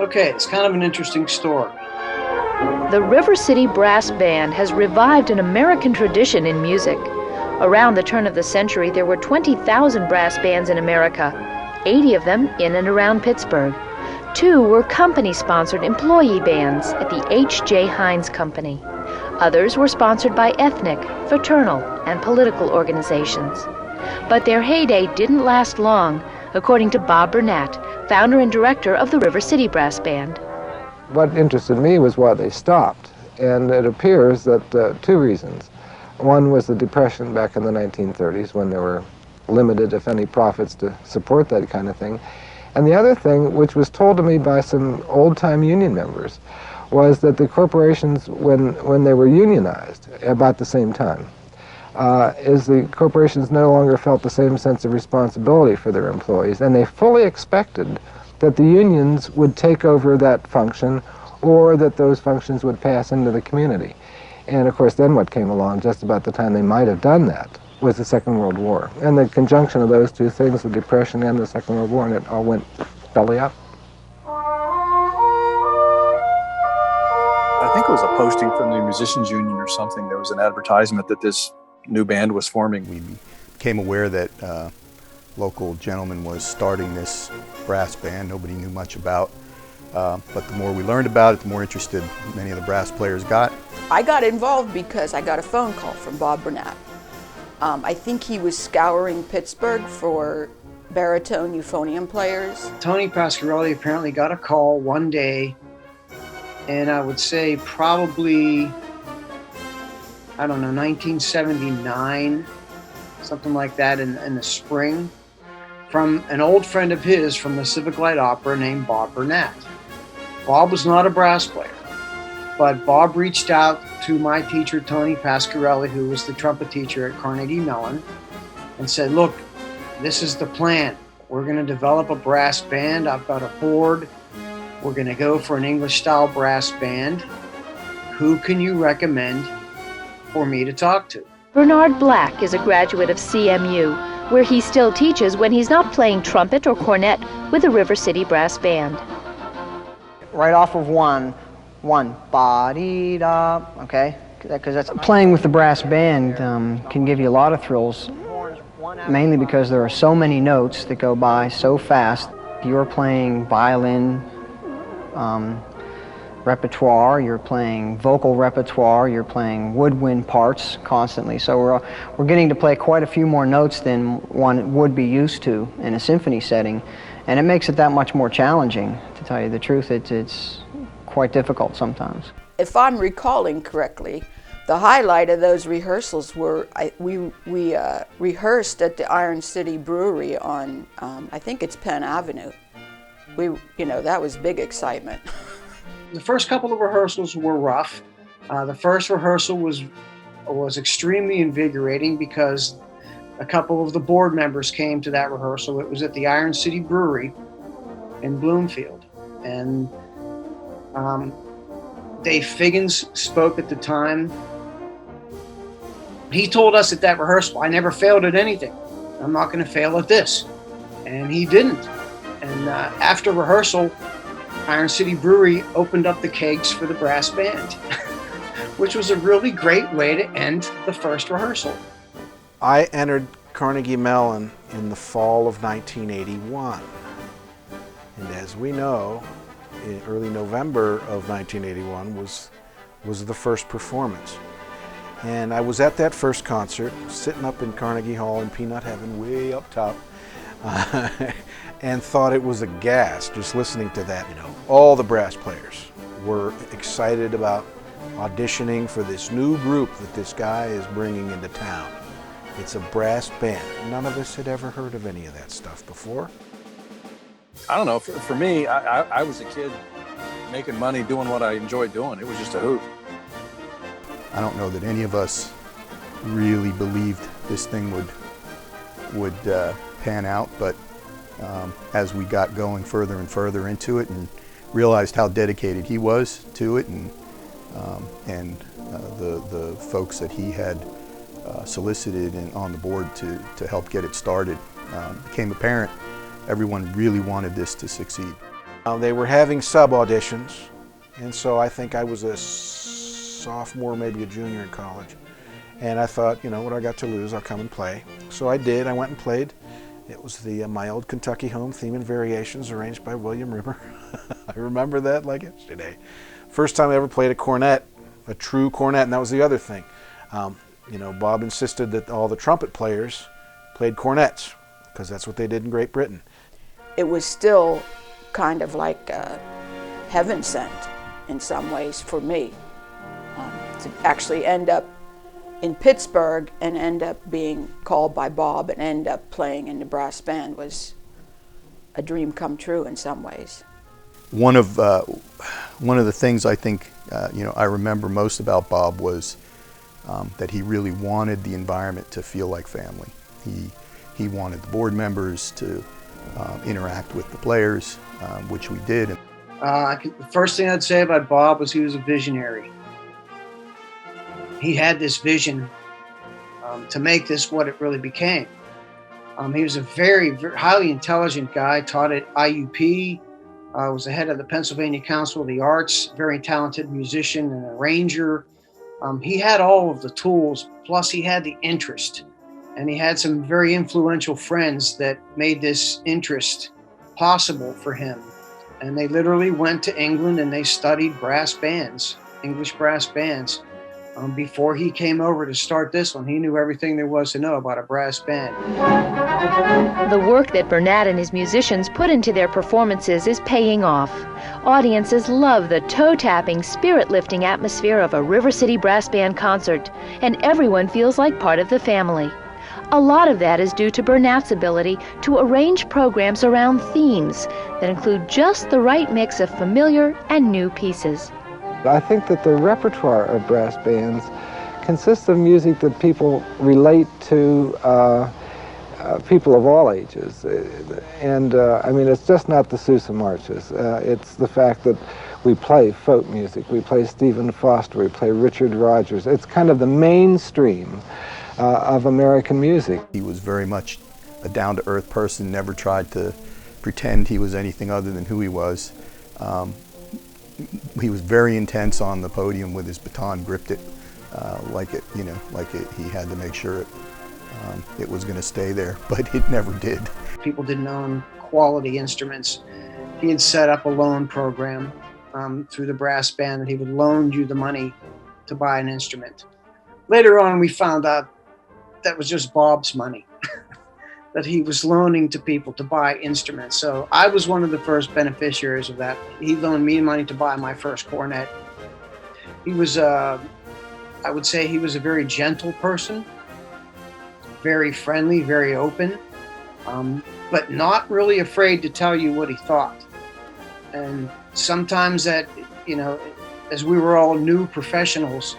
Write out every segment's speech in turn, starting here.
Okay, it's kind of an interesting story. The River City Brass Band has revived an American tradition in music. Around the turn of the century, there were 20,000 brass bands in America, 80 of them in and around Pittsburgh. 2 were company-sponsored employee bands at the H.J. Heinz Company. Others were sponsored by ethnic, fraternal, and political organizations. But their heyday didn't last long, according to Bob Burnett, founder and director of the River City Brass Band. What interested me was why they stopped, and it appears that 2 reasons. One was the Depression back in the 1930s, when there were limited, if any, profits to support that kind of thing. And the other thing, which was told to me by some old-time union members, was that the corporations, when they were unionized about the same time, is the corporations no longer felt the same sense of responsibility for their employees, and they fully expected that the unions would take over that function, or that those functions would pass into the community. And of course, then what came along just about the time they might have done that was the Second World War. And the conjunction of those 2 things, the Depression and the Second World War, and it all went belly up. I think it was a posting from the Musicians Union or something. There was an advertisement that this new band was forming. We became aware that a local gentleman was starting this brass band nobody knew much about. But the more we learned about it, the more interested many of the brass players got. I got involved because I got a phone call from Bob Burnett. I think he was scouring Pittsburgh for baritone euphonium players. Tony Pasquarelli apparently got a call one day, and I would say probably, I don't know, 1979, something like that in the spring, from an old friend of his from the Civic Light Opera named Bob Burnett. Bob was not a brass player, but Bob reached out to my teacher, Tony Pasquarelli, who was the trumpet teacher at Carnegie Mellon, and said, look, this is the plan. We're going to develop a brass band. I've got a board. We're going to go for an English-style brass band. Who can you recommend for me to talk to? Bernard Black is a graduate of CMU, where he still teaches when he's not playing trumpet or cornet with the River City Brass Band. Right off of one, ba-dee-da, okay? Because that's playing with the brass band can give you a lot of thrills, mainly because there are so many notes that go by so fast. You're playing violin repertoire, you're playing vocal repertoire, you're playing woodwind parts constantly. So we're getting to play quite a few more notes than one would be used to in a symphony setting, and it makes it that much more challenging. To tell you the truth, it's quite difficult sometimes. If I'm recalling correctly, the highlight of those rehearsals were we rehearsed at the Iron City Brewery on I think it's Penn Avenue. That was big excitement. The first couple of rehearsals were rough. The first rehearsal was extremely invigorating because a couple of the board members came to that rehearsal. It was at the Iron City Brewery in Bloomfield. And Dave Figgins spoke at the time. He told us at that rehearsal, I never failed at anything. I'm not going to fail at this. And he didn't. And after rehearsal, Iron City Brewery opened up the kegs for the brass band, which was a really great way to end the first rehearsal. I entered Carnegie Mellon in the fall of 1981. And as we know, in early November of 1981 was the first performance. And I was at that first concert, sitting up in Carnegie Hall in Peanut Heaven, way up top, and thought it was a gas just listening to that. All the brass players were excited about auditioning for this new group that this guy is bringing into town. It's a brass band. None of us had ever heard of any of that stuff before. I don't know, for me, I was a kid making money doing what I enjoyed doing. It was just a hoot. I don't know that any of us really believed this thing would pan out, but as we got going further and further into it and realized how dedicated he was to it, and the folks that he had solicited on the board to help get it started, became apparent everyone really wanted this to succeed. They were having sub auditions, and so I think I was a sophomore, maybe a junior in college. And I thought, you know, what I got to lose, I'll come and play. So I did. I went and played. It was the My Old Kentucky Home theme and variations arranged by William Rimmer. I remember that like yesterday. First time I ever played a cornet, a true cornet, and that was the other thing. You know, Bob insisted that all the trumpet players played cornets because that's what they did in Great Britain. It was still kind of like heaven sent in some ways for me to actually end up in Pittsburgh and end up being called by Bob and end up playing in the brass band was a dream come true in some ways. One of the things I think you know, I remember most about Bob was that he really wanted the environment to feel like family. He wanted the board members to interact with the players, which we did. The first thing I'd say about Bob was he was a visionary. He had this vision to make this what it really became. He was a very, very highly intelligent guy, taught at IUP, was the head of the Pennsylvania Council of the Arts, very talented musician and arranger. He had all of the tools, plus he had the interest. And he had some very influential friends that made this interest possible for him. And they literally went to England and they studied brass bands, English brass bands. Before he came over to start this one, he knew everything there was to know about a brass band. The work that Bernat and his musicians put into their performances is paying off. Audiences love the toe-tapping, spirit-lifting atmosphere of a River City Brass Band concert, and everyone feels like part of the family. A lot of that is due to Bernat's ability to arrange programs around themes that include just the right mix of familiar and new pieces. I think that the repertoire of brass bands consists of music that people relate to, people of all ages. And I mean, it's just not the Sousa marches. It's the fact that we play folk music, we play Stephen Foster, we play Richard Rodgers. It's kind of the mainstream of American music. He was very much a down-to-earth person, never tried to pretend he was anything other than who he was. He was very intense on the podium with his baton, gripped it he had to make sure it was going to stay there, but it never did. People didn't own quality instruments. He had set up a loan program through the brass band, and he would loan you the money to buy an instrument. Later on, we found out that was just Bob's money that he was loaning to people to buy instruments. So I was one of the first beneficiaries of that. He loaned me money to buy my first cornet. He was, I would say he was a very gentle person, very friendly, very open, but not really afraid to tell you what he thought. And sometimes that, you know, as we were all new professionals,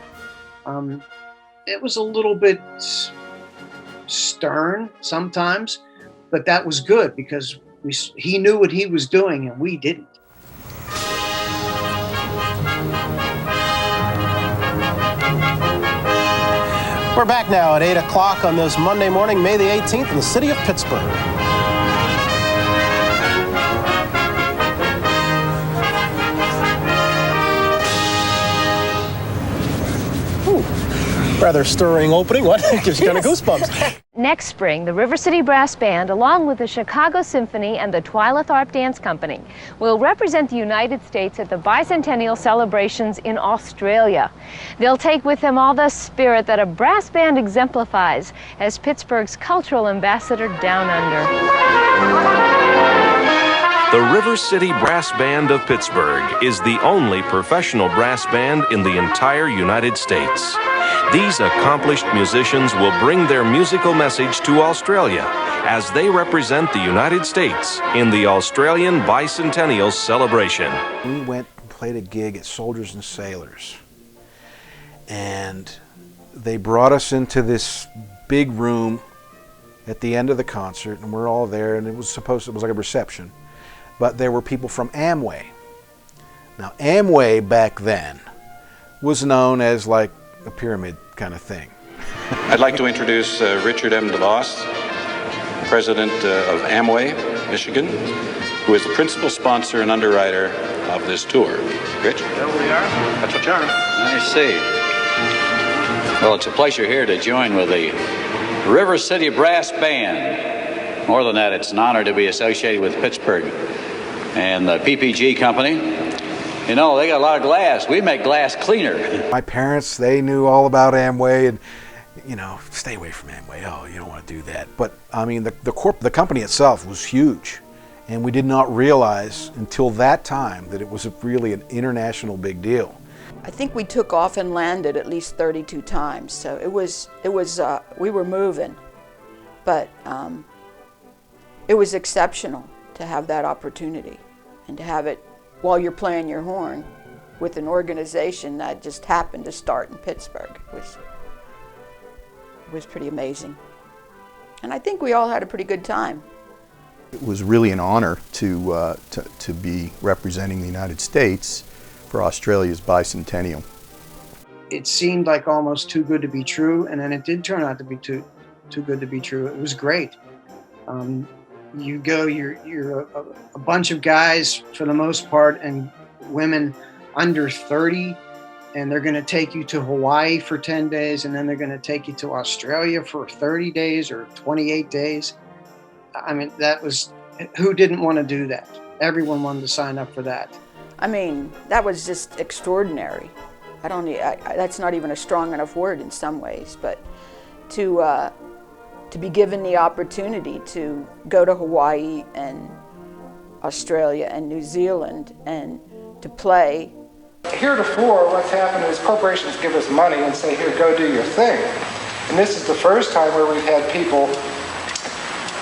it was a little bit stern sometimes, but that was good because he knew what he was doing and we didn't. We're back now at 8 o'clock on this Monday morning, May the 18th, in the city of Pittsburgh. Rather stirring opening. What? Gives you kind of goosebumps. Next spring, the River City Brass Band, along with the Chicago Symphony and the Twyla Dance Company, will represent the United States at the bicentennial celebrations in Australia. They'll take with them all the spirit that a brass band exemplifies as Pittsburgh's cultural ambassador down under. The River City Brass Band of Pittsburgh is the only professional brass band in the entire United States. These accomplished musicians will bring their musical message to Australia as they represent the United States in the Australian Bicentennial Celebration. We went and played a gig at Soldiers and Sailors, and they brought us into this big room at the end of the concert, and we're all there, and it was like a reception. But there were people from Amway. Now, Amway back then was known as like a pyramid kind of thing. I'd like to introduce Richard M. DeVos, president of Amway. Michigan, who is the principal sponsor and underwriter of this tour. Rich? There we are. That's what you are. I see. Well, it's a pleasure here to join with the River City Brass Band. More than that, it's an honor to be associated with Pittsburgh and the PPG company. You know, they got a lot of glass. We make glass cleaner. My parents, they knew all about Amway, and you know, stay away from Amway. Oh, you don't want to do that. But I mean, the company itself was huge, and we did not realize until that time that it was really an international big deal. I think we took off and landed at least 32 times, so we were moving, but it was exceptional to have that opportunity and to have it while you're playing your horn with an organization that just happened to start in Pittsburgh. It was pretty amazing, and I think we all had a pretty good time. It was really an honor to be representing the United States for Australia's bicentennial. It seemed like almost too good to be true, and then it did turn out to be too good to be true. It was great. You go, you're a bunch of guys for the most part, and women under 30, and they're going to take you to Hawaii for 10 days, and then they're going to take you to Australia for 30 days or 28 days. I mean, who didn't want to do that? Everyone wanted to sign up for that. I mean, that was just extraordinary. That's not even a strong enough word in some ways, but to be given the opportunity to go to Hawaii and Australia and New Zealand and to play. Heretofore, what's happened is corporations give us money and say, here, go do your thing. And this is the first time where we've had people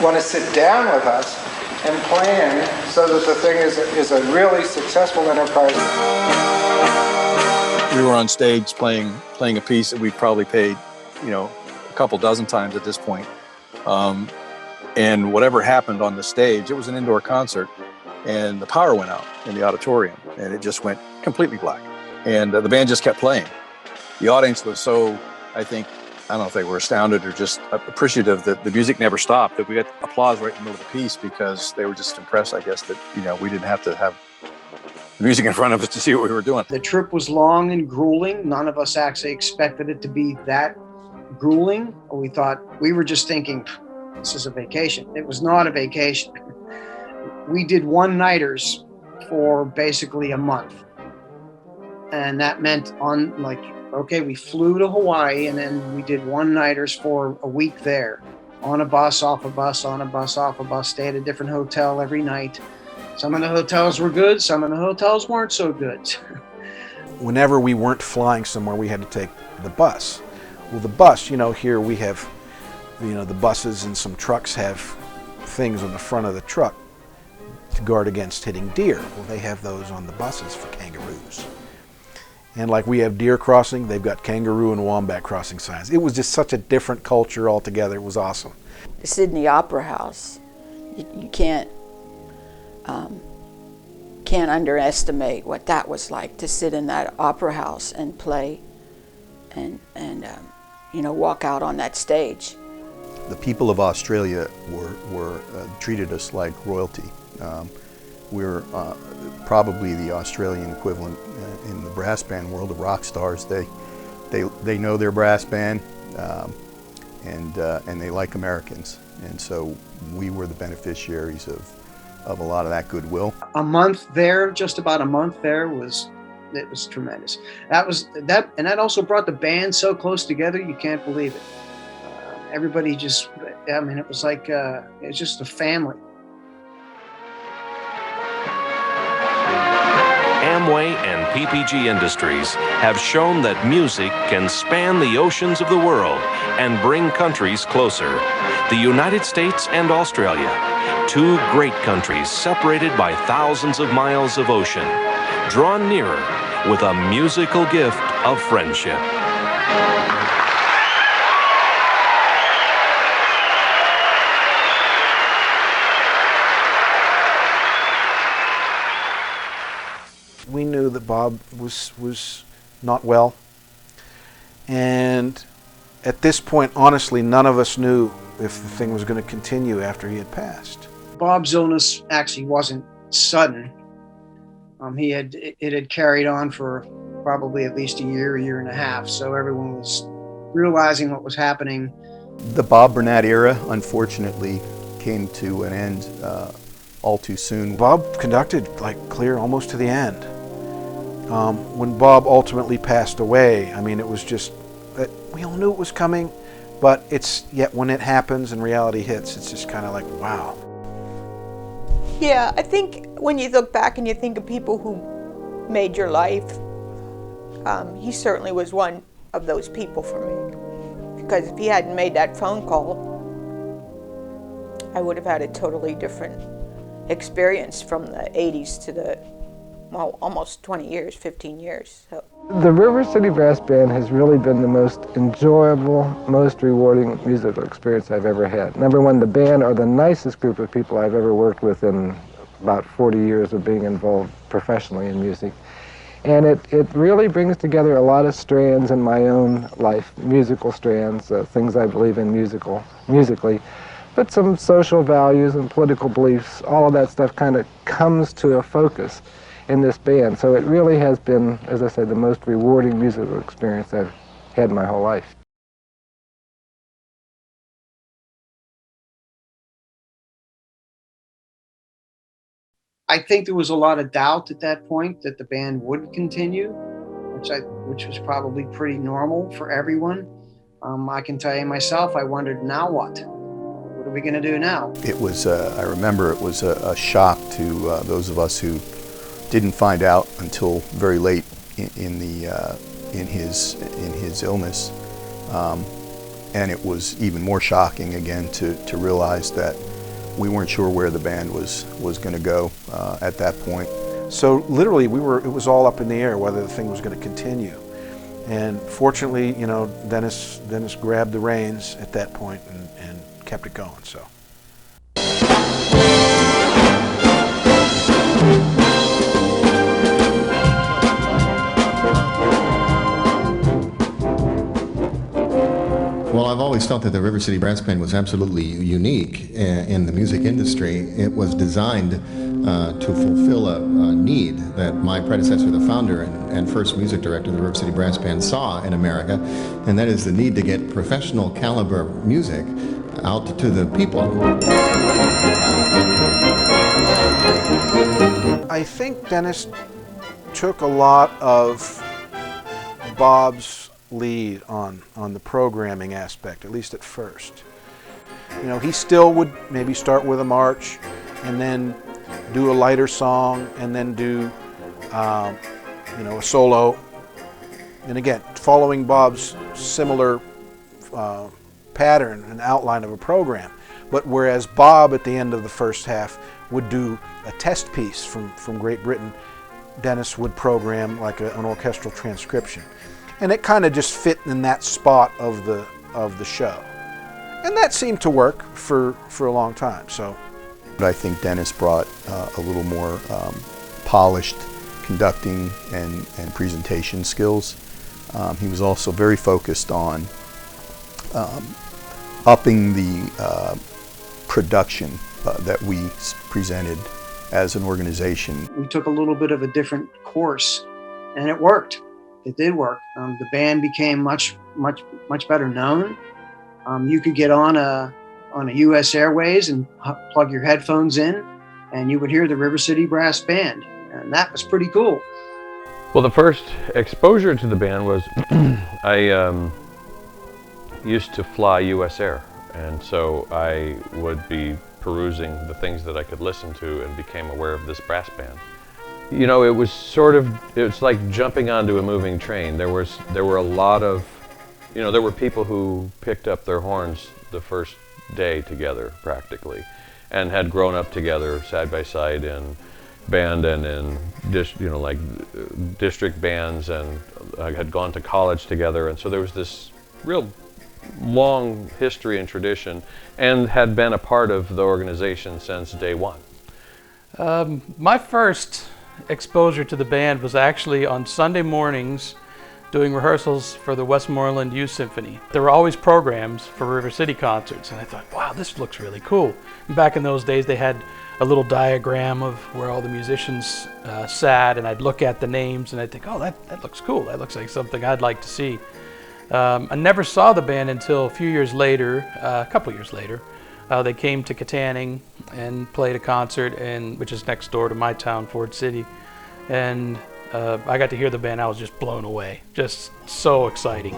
want to sit down with us and plan so that the thing is a really successful enterprise. We were on stage playing a piece that we probably paid, you know, a couple dozen times at this point. And whatever happened on the stage, it was an indoor concert, and the power went out in the auditorium, and it just went completely black. And the band just kept playing. The audience was so, I don't know if they were astounded or just appreciative that the music never stopped, that we got applause right in the middle of the piece because they were just impressed, I guess, that, you know, we didn't have to have the music in front of us to see what we were doing. The trip was long and grueling. None of us actually expected it to be that grueling. We were just thinking, this is a vacation. It was not a vacation. We did one-nighters for basically a month. And that meant we flew to Hawaii, and then we did one-nighters for a week there, on a bus, off a bus, on a bus, off a bus, stay at a different hotel every night. Some of the hotels were good, some of the hotels weren't so good. Whenever we weren't flying somewhere, we had to take the bus. Well, the bus, you know, here we have, you know, the buses and some trucks have things on the front of the truck to guard against hitting deer. Well, they have those on the buses for kangaroos. And like we have deer crossing, they've got kangaroo and wombat crossing signs. It was just such a different culture altogether. It was awesome. The Sydney Opera House, you can't underestimate what that was like to sit in that opera house and play and you know, walk out on that stage. The people of Australia were treated us like royalty. We're probably the Australian equivalent in the brass band world of rock stars. They know their brass band, and they like Americans, and so we were the beneficiaries of a lot of that goodwill. A month there, just about a month there, it was tremendous. That also brought the band so close together, you can't believe it. Everybody just, I mean, it was like it's just a family. Amway and PPG Industries have shown that music can span the oceans of the world and bring countries closer. The United States and Australia, two great countries separated by thousands of miles of ocean, drawn nearer with a musical gift of friendship. We knew that Bob was not well, and at this point, honestly, none of us knew if the thing was going to continue after he had passed. Bob's illness actually wasn't sudden. It had carried on for probably at least a year and a half. So everyone was realizing what was happening. The Bob Burnett era, unfortunately, came to an end all too soon. Bob conducted like clear almost to the end. When Bob ultimately passed away, I mean, it was just that we all knew it was coming, but yet when it happens and reality hits, it's just kind of like, wow. Yeah, I think when you look back and you think of people who made your life, he certainly was one of those people for me. Because if he hadn't made that phone call, I would have had a totally different experience from the 80s to the, well, almost 20 years, 15 years. So. The River City Brass Band has really been the most enjoyable, most rewarding musical experience I've ever had. Number one, the band are the nicest group of people I've ever worked with in about 40 years of being involved professionally in music. And it really brings together a lot of strands in my own life, musical strands, things I believe in musically, but some social values and political beliefs, all of that stuff kind of comes to a focus in this band. So it really has been, as I said, the most rewarding musical experience I've had in my whole life. I think there was a lot of doubt at that point that the band would continue, which was probably pretty normal for everyone. I can tell you myself, I wondered, now what? What are we going to do now? It was, I remember it was a shock to those of us who didn't find out until very late in his illness, and it was even more shocking again to realize that we weren't sure where the band was going to go at that point. So literally, it was all up in the air whether the thing was going to continue. And fortunately, you know, Dennis grabbed the reins at that point and kept it going. So. Well, I've always felt that the River City Brass Band was absolutely unique in the music industry. It was designed to fulfill a need that my predecessor, the founder and first music director of the River City Brass Band, saw in America, and that is the need to get professional caliber music out to the people. I think Dennis took a lot of Bob's lead on the programming aspect, at least at first. You know, he still would maybe start with a march and then do a lighter song and then do you know, a solo, and again following Bob's similar pattern and outline of a program. But whereas Bob at the end of the first half would do a test piece from Great Britain, Dennis would program like an orchestral transcription. And it kind of just fit in that spot of the show, and that seemed to work for a long time. So, I think Dennis brought a little more polished conducting and presentation skills. He was also very focused on upping the production that we presented as an organization. We took a little bit of a different course, and it worked. It did work. The band became much better known. You could get on a U.S. Airways and plug your headphones in, and you would hear the River City Brass Band, and that was pretty cool. Well, the first exposure to the band was I used to fly U.S. Air, and so I would be perusing the things that I could listen to and became aware of this brass band. You know, it was like jumping onto a moving train. There were a lot of, you know, there were people who picked up their horns the first day together practically, and had grown up together side by side in band and in district bands, and had gone to college together, and so there was this real long history and tradition, and had been a part of the organization since day one. My first exposure to the band was actually on Sunday mornings. doing rehearsals for the Westmoreland Youth Symphony. There were always programs for River City concerts, and I thought, wow, this looks really cool. And back in those days, they had a little diagram of where all the musicians sat, and I'd look at the names and I'd think, oh, that looks cool. That looks like something I'd like to see. I never saw the band until a few years later, a couple years later. They came to Katanning and played a concert, which is next door to my town, Ford City. And I got to hear the band. I was just blown away. Just so exciting.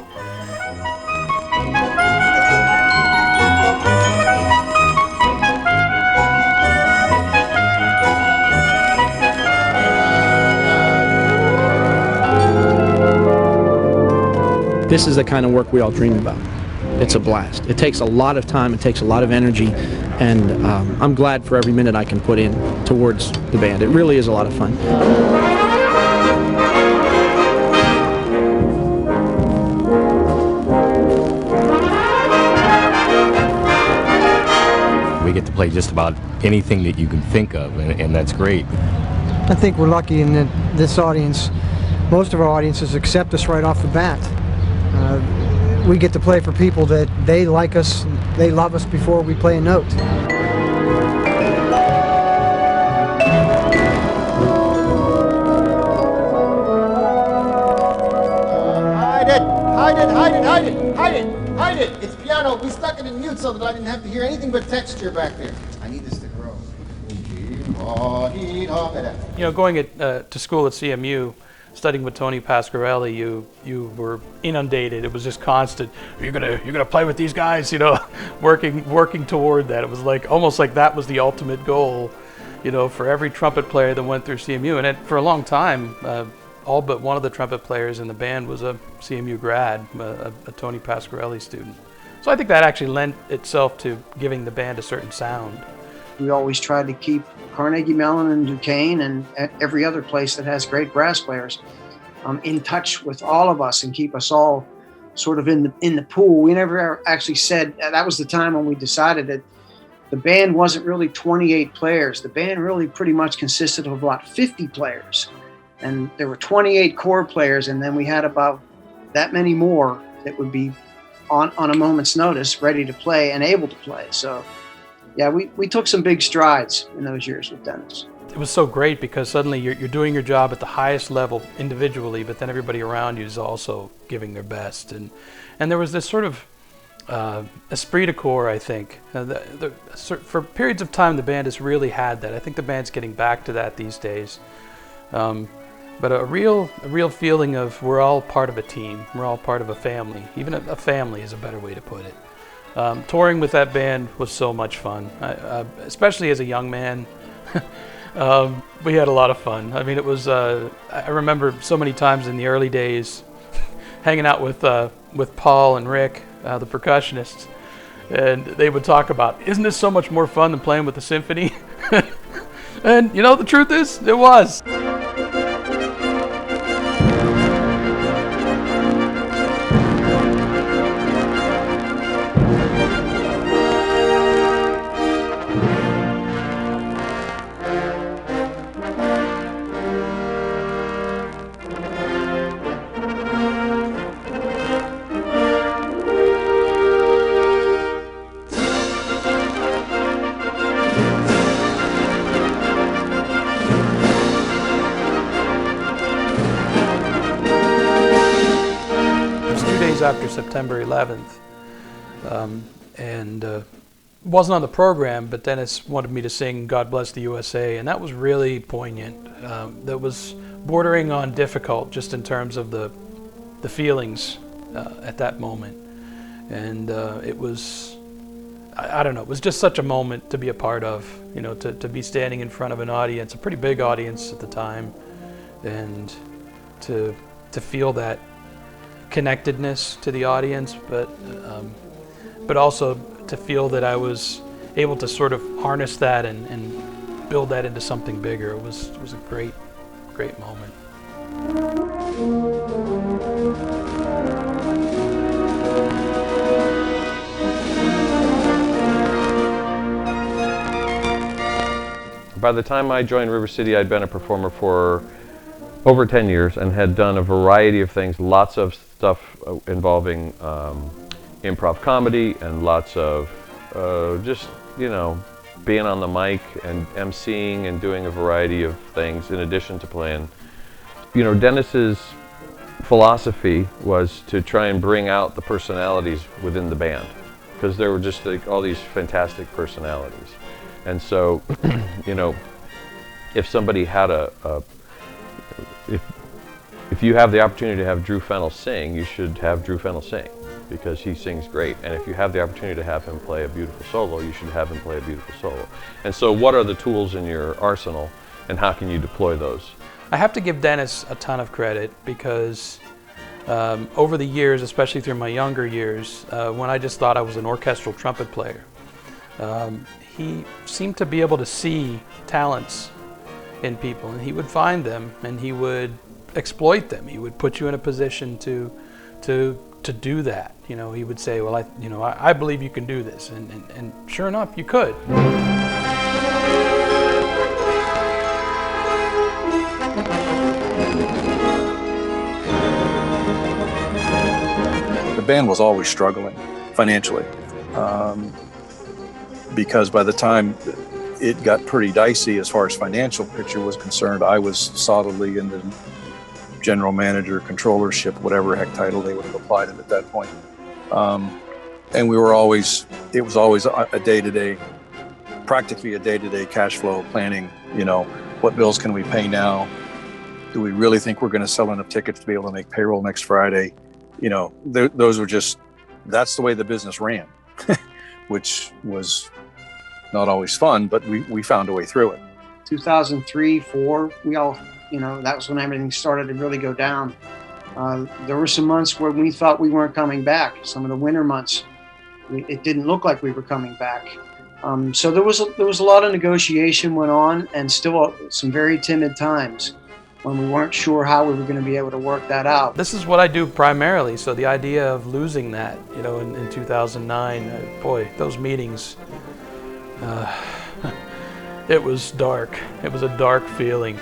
This is the kind of work we all dream about. It's a blast. It takes a lot of time, it takes a lot of energy, and I'm glad for every minute I can put in towards the band. It really is a lot of fun. We get to play just about anything that you can think of, and that's great. I think we're lucky in that this audience, most of our audiences accept us right off the bat. We get to play for people that they like us, they love us before we play a note. Hide it! It's piano. We stuck it in mute so that I didn't have to hear anything but texture back there. I need this to grow. You know, going to school at CMU, studying with Tony Pasquarelli, you were inundated. It was just constant. You're gonna play with these guys, you know, working toward that. It was like almost like that was the ultimate goal, you know, for every trumpet player that went through CMU. And for a long time, all but one of the trumpet players in the band was a CMU grad, a Tony Pasquarelli student. So I think that actually lent itself to giving the band a certain sound. We always tried to keep Carnegie Mellon and Duquesne and every other place that has great brass players in touch with all of us and keep us all sort of in the pool. We never actually said, that was the time when we decided that the band wasn't really 28 players. The band really pretty much consisted of about 50 players. And there were 28 core players, and then we had about that many more that would be on a moment's notice, ready to play and able to play. So yeah, we took some big strides in those years with Dennis. It was so great because suddenly you're doing your job at the highest level individually, but then everybody around you is also giving their best. And there was this sort of esprit de corps, I think. For periods of time, the band has really had that. I think the band's getting back to that these days. But a real feeling of we're all part of a team. We're all part of a family. Even a family is a better way to put it. Touring with that band was so much fun, especially as a young man. We had a lot of fun. I mean, it was. I remember so many times in the early days, hanging out with Paul and Rick, the percussionists, and they would talk about, "Isn't this so much more fun than playing with the symphony?" And you know, the truth is, it was. After September 11th, and wasn't on the program, but Dennis wanted me to sing God Bless the USA, and that was really poignant. That was bordering on difficult just in terms of the feelings at that moment. And it was, I don't know, it was just such a moment to be a part of, you know, to be standing in front of an audience, a pretty big audience at the time, and to feel that connectedness to the audience, but also to feel that I was able to sort of harness that and build that into something bigger. It was a great moment. By the time I joined River City, I'd been a performer for over 10 years and had done a variety of things, lots of stuff involving improv comedy and lots of just, you know, being on the mic and emceeing and doing a variety of things in addition to playing. You know, Dennis's philosophy was to try and bring out the personalities within the band, because there were just like all these fantastic personalities. And so, you know, if somebody had if you have the opportunity to have Drew Fennell sing, you should have Drew Fennell sing, because he sings great. And if you have the opportunity to have him play a beautiful solo, you should have him play a beautiful solo. And so what are the tools in your arsenal, and how can you deploy those? I have to give Dennis a ton of credit, because over the years, especially through my younger years, when I just thought I was an orchestral trumpet player, he seemed to be able to see talents in people, and he would find them and he would exploit them. He would put you in a position to do that. You know, he would say, well, I believe you can do this, and sure enough, you could. The band was always struggling financially, because by the time it got pretty dicey as far as financial picture was concerned, I was solidly in the general manager, controllership, whatever heck title they would have applied it at that point. And we were always, it was always a day-to-day, practically a day-to-day cash flow planning. You know, what bills can we pay now? Do we really think we're going to sell enough tickets to be able to make payroll next Friday? You know, those were just, that's the way the business ran, which was not always fun, but we found a way through it. 2003, 4, we all, you know, that was when everything started to really go down. There were some months where we thought we weren't coming back. Some of the winter months, it didn't look like we were coming back. So there was a lot of negotiation went on, and still some very timid times when we weren't sure how we were going to be able to work that out. This is what I do primarily, so the idea of losing that, you know, in 2009, boy, those meetings, it was dark. It was a dark feeling.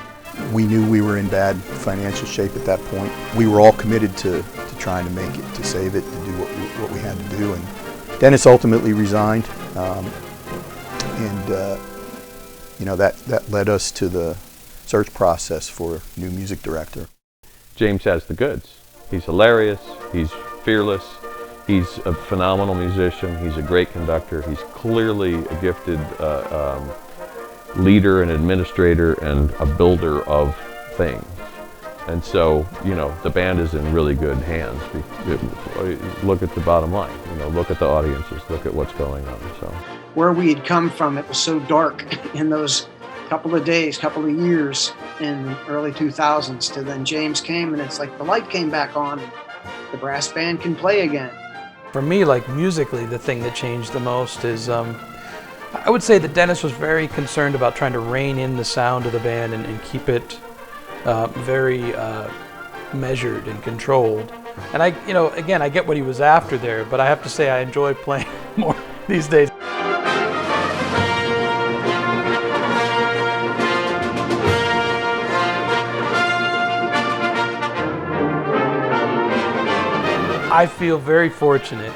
We knew we were in bad financial shape at that point. We were all committed to trying to make it, to save it, to do what we had to do. And Dennis ultimately resigned, you know, that led us to the search process for a new music director. James has the goods. He's hilarious, he's fearless, he's a phenomenal musician, he's a great conductor, he's clearly a gifted leader and administrator and a builder of things. And so, you know, the band is in really good hands. Look at the bottom line, you know, look at the audiences, look at what's going on. So where we had come from, it was so dark in those couple of days, couple of years in the early 2000s, to then James came and it's like the light came back on and the brass band can play again. For me, like musically, the thing that changed the most is I would say that Dennis was very concerned about trying to rein in the sound of the band and keep it very measured and controlled. And I, you know, again, I get what he was after there, but I have to say I enjoy playing more these days. I feel very fortunate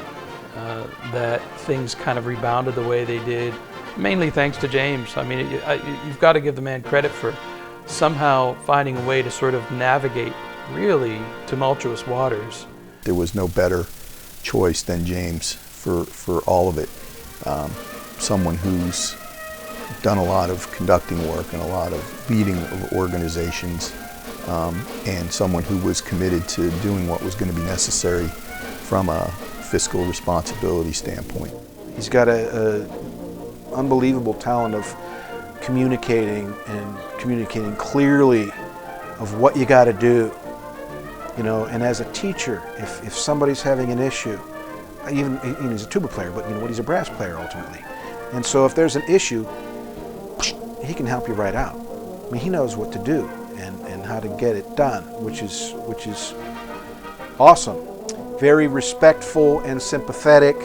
that things kind of rebounded the way they did, mainly thanks to James. I mean, you've got to give the man credit for somehow finding a way to sort of navigate really tumultuous waters. There was no better choice than James for all of it. Someone who's done a lot of conducting work and a lot of leading of organizations, and someone who was committed to doing what was going to be necessary from a fiscal responsibility standpoint. He's got a unbelievable talent of communicating and communicating clearly of what you got to do. You know, and as a teacher, if somebody's having an issue, even he's a tuba player, but you know what, he's a brass player ultimately. And so if there's an issue, he can help you right out. I mean, he knows what to do and how to get it done, which is awesome. Very respectful and sympathetic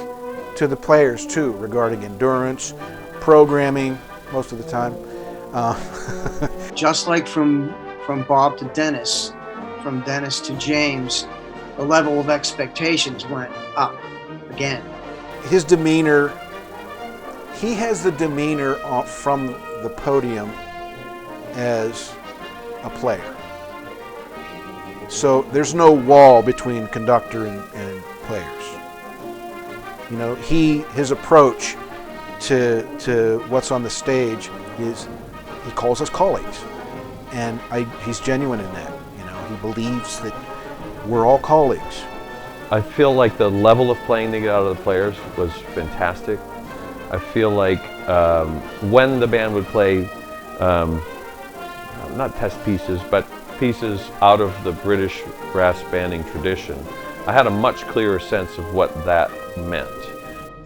to the players too, regarding endurance, programming most of the time. Just like from from Bob to Dennis, from Dennis to James, the level of expectations went up again. His demeanor, he has the demeanor from the podium as a player. So there's no wall between conductor and players. You know, his approach to what's on the stage is he calls us colleagues, and he's genuine in that. You know, he believes that we're all colleagues. I feel like the level of playing they get out of the players was fantastic. I feel like when the band would play, not test pieces, but pieces out of the British brass banding tradition, I had a much clearer sense of what that meant.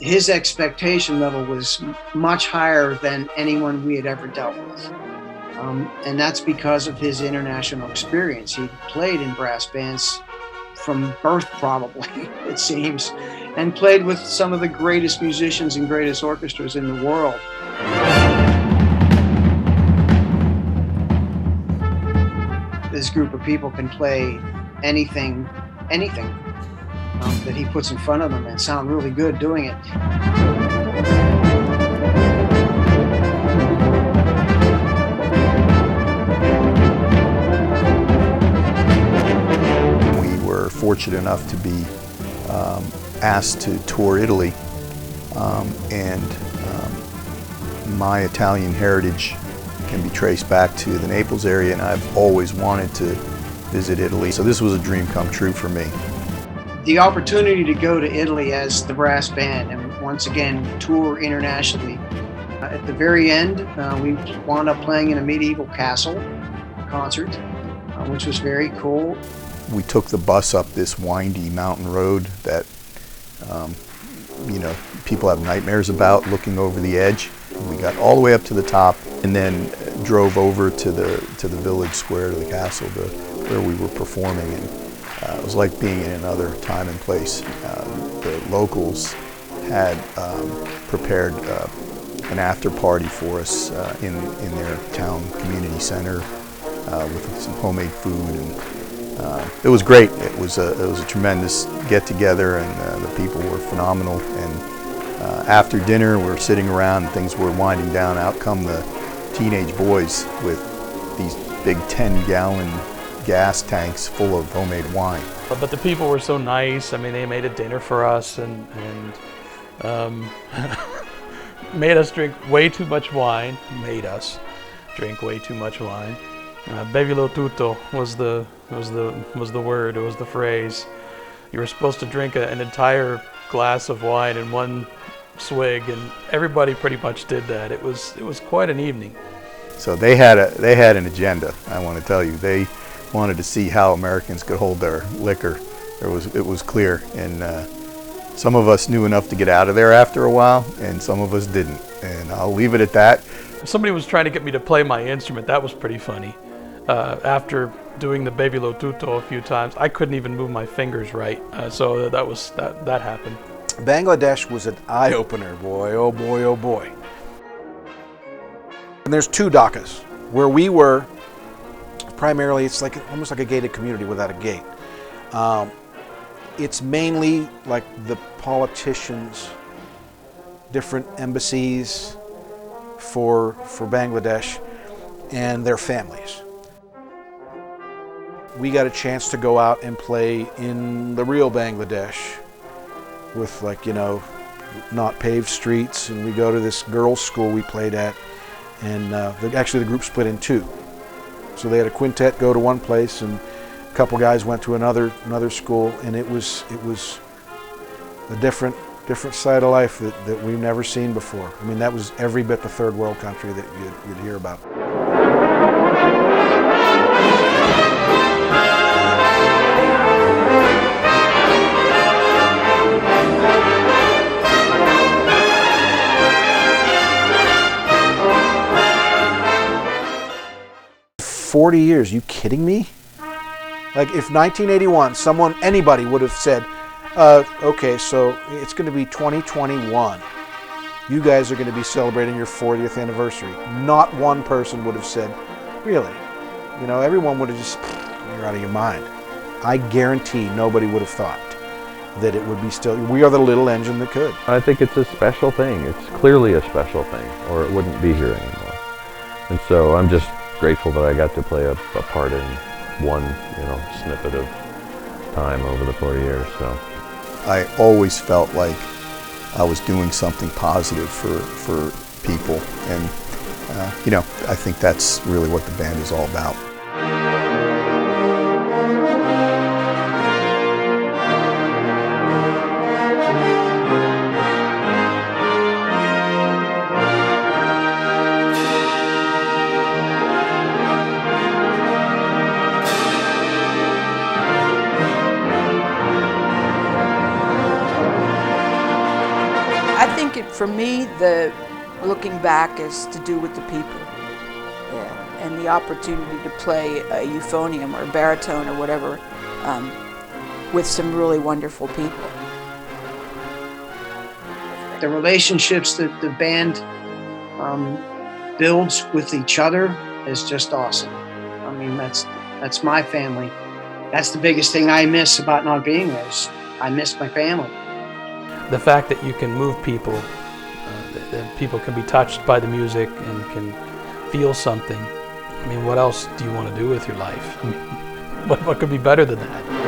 His expectation level was much higher than anyone we had ever dealt with. And that's because of his international experience. He played in brass bands from birth, probably, it seems, and played with some of the greatest musicians and greatest orchestras in the world. This group of people can play anything that he puts in front of them and sound really good doing it. We were fortunate enough to be asked to tour Italy, and my Italian heritage can be traced back to the Naples area, and I've always wanted to visit Italy, so this was a dream come true for me. The opportunity to go to Italy as the brass band and once again tour internationally. At the very end, we wound up playing in a medieval castle concert, which was very cool. We took the bus up this windy mountain road that you know, people have nightmares about, looking over the edge. We got all the way up to the top and then drove over to the village square, to the castle, where we were performing. And it was like being in another time and place. The locals had prepared an after party for us in their town community center with some homemade food, and it was great. It was a tremendous get together, and the people were phenomenal. And after dinner, we were sitting around, and things were winding down. Out come the teenage boys with these big 10-gallon gas tanks full of homemade wine. But the people were so nice. I mean, they made a dinner for us and made us drink way too much wine. Made us drink way too much wine. Bevilo tutto was the word. It was the phrase. You were supposed to drink an entire glass of wine in one swig, and everybody pretty much did that. It was quite an evening. So they had an agenda. I want to tell you, they wanted to see how Americans could hold their liquor. It was clear, and some of us knew enough to get out of there after a while, and some of us didn't. And I'll leave it at that. Somebody was trying to get me to play my instrument. That was pretty funny. After doing the Bevilo tutto a few times, I couldn't even move my fingers right. So that happened. Bangladesh was an eye-opener, boy, oh boy, oh boy. And there's two Dhakas. Where we were, primarily, it's like almost like a gated community without a gate. It's mainly like the politicians, different embassies for Bangladesh, and their families. We got a chance to go out and play in the real Bangladesh with, like, you know, not paved streets, and we go to this girls' school we played at, and actually the group split in two. So they had a quintet go to one place, and a couple guys went to another school, and it was a different side of life that we've never seen before. I mean, that was every bit the third world country that you'd hear about. "40 years, you kidding me?" Like, if 1981, anybody would have said, okay, so it's going to be 2021. You guys are going to be celebrating your 40th anniversary. Not one person would have said, really? You know, everyone would have just, you're out of your mind. I guarantee nobody would have thought that it would be still, we are the little engine that could. I think it's a special thing. It's clearly a special thing, or it wouldn't be here anymore. And so I'm just grateful that I got to play a part in one, snippet of time over the 4 years. So I always felt like I was doing something positive for people, and I think that's really what the band is all about. I think for me, the looking back is to do with the people, and the opportunity to play a euphonium or baritone or whatever with some really wonderful people. The relationships that the band builds with each other is just awesome. I mean, that's my family. That's the biggest thing I miss about not being there. I miss my family. The fact that you can move people, that people can be touched by the music and can feel something. I mean, what else do you want to do with your life? I mean, what could be better than that?